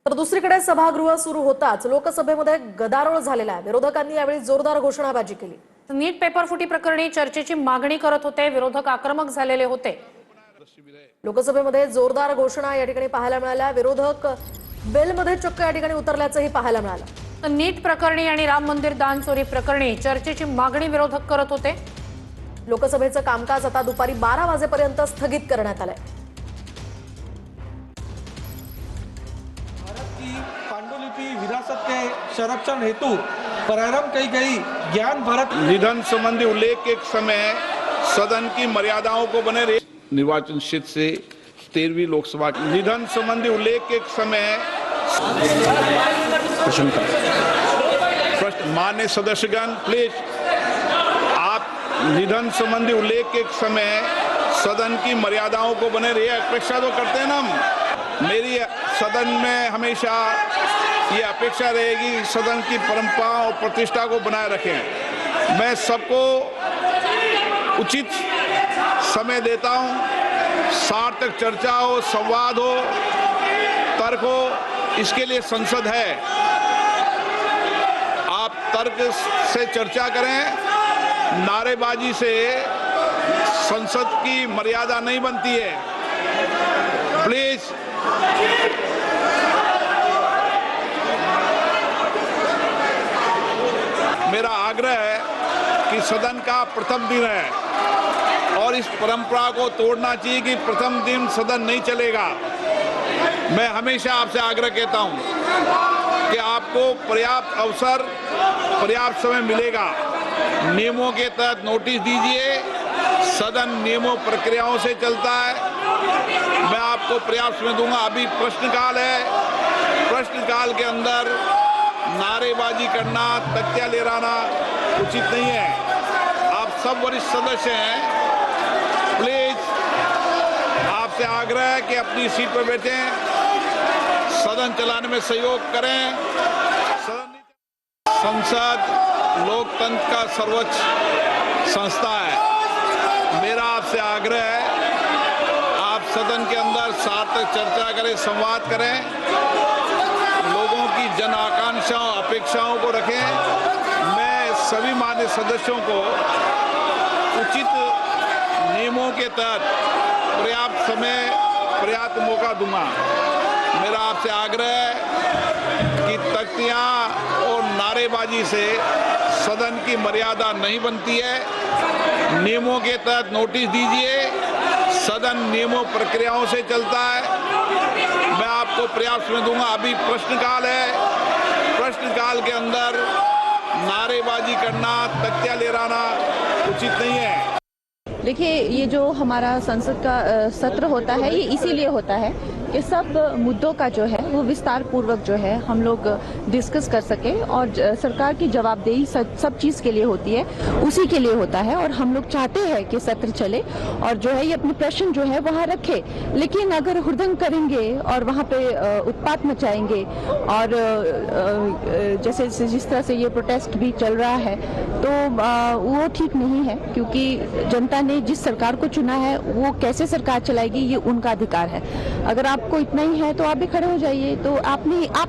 तर दुसरीकडे सभागृह सुरू होताच लोकसभेमध्ये गदारोळ झालेला आहे। विरोधकांनी यावेळी जोरदार घोषणाबाजी केली। नीट पेपर फुटी प्रकरणी चर्चेची मागणी करत होते, विरोधक आक्रमक झालेले होते। लोकसभेमध्ये जोरदार घोषणा या ठिकाणी पाहायला मिळाल्या। विरोधक बेलमध्ये चक्क या ठिकाणी उतरल्याचंही पाहायला मिळालं। तर नीट प्रकरणी आणि राम मंदिर दान चोरी प्रकरणी चर्चेची मागणी विरोधक करत होते। लोकसभेचं कामकाज आता दुपारी 12 वाजेपर्यंत स्थगित करण्यात आलंय। भारत की पांडुलिपि विरासत के संरक्षण हेतु प्रारंभ कई गई ज्ञान भारत निधन संबंधी उल्लेख के समय सदन की मर्यादाओं को बने रहे। निर्वाचन क्षेत्र से 13वीं लोकसभा निधन संबंधी उल्लेख के समय प्रश्न मान्य सदस्यगण प्लीज आप निधन संबंधी उल्लेख के समय सदन की मर्यादाओं को बने रहिए। अपेक्षा तो करते हैं ना हम। मेरी सदन में हमेशा ये अपेक्षा रहेगी सदन की परंपरा और प्रतिष्ठा को बनाए रखें। मैं सबको उचित समय देता हूं, सार्थक चर्चा हो, संवाद हो, तर्क हो, इसके लिए संसद है। आप तर्क से चर्चा करें, नारेबाजी से संसद की मर्यादा नहीं बनती है। प्लीज मेरा आग्रह है कि सदन का प्रथम दिन है और इस परंपरा को तोड़ना चाहिए कि प्रथम दिन सदन नहीं चलेगा। मैं हमेशा आपसे आग्रह कहता हूं कि आपको पर्याप्त अवसर, पर्याप्त समय मिलेगा। नियमों के तहत नोटिस दीजिए। सदन नियमों प्रक्रियाओं से चलता है। मैं आपको पर्याप्त समय दूंगा। अभी प्रश्नकाल है। प्रश्नकाल के अंदर नारेबाजी करना, तख्तियां लहराना उचित नहीं है। आप सब वरिष्ठ सदस्य हैं। प्लीज आपसे आग्रह है कि अपनी सीट पर बैठें, सदन चलाने में सहयोग करें। संसद लोकतंत्र का सर्वोच्च संस्था है। मेरा आपसे आग्रह है आप सदन के अंदर सार्थक चर्चा करें, संवाद करें, लोगों की जन आकांक्षाओं, अपेक्षाओं को रखें। मैं सभी मान्य सदस्यों को उचित नियमों के तहत पर्याप्त समय, पर्याप्त मौका दूंगा। मेरा आपसे आग्रह है कि तख्तियां और नारेबाजी से सदन की मर्यादा नहीं बनती है। नियमों के तहत नोटिस दीजिए। सदन नियमों प्रक्रियाओं से चलता है। मैं आपको पर्याप्त समय दूंगा। अभी प्रश्नकाल है। प्रश्नकाल के अंदर नारेबाजी करना, तख्तियां लहराना उचित नहीं है। देखिए, ये जो हमारा संसद का सत्र होता है, ये इसीलिए होता है कि सब मुद्दों का जो है वो विस्तार पूर्वक जो है हम लोग डिस्कस कर सके और सरकार की जवाबदेही सब चीज़ के लिए होती है, उसी के लिए होता है। और हम लोग चाहते हैं कि सत्र चले और जो है ये अपने प्रश्न जो है वहाँ रखे। लेकिन अगर हुड़दंग करेंगे और वहाँ पे उत्पात मचाएंगे और जैसे जिस तरह से ये प्रोटेस्ट भी चल रहा है तो वो ठीक नहीं है, क्योंकि जनता ने जिस सरकार को चुना है वो कैसे सरकार चलाएगी ये उनका अधिकार है। अगर आपको इतना ही है तो आप भी खड़े हो जाइए। तो आप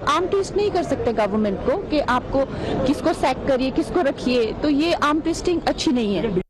आर्म ट्विस्ट नहीं कर सकते गवर्नमेंट को कि आपको किसको सैक करिए, किसको रखिए। तो ये आर्म ट्विस्टिंग अच्छी नहीं है।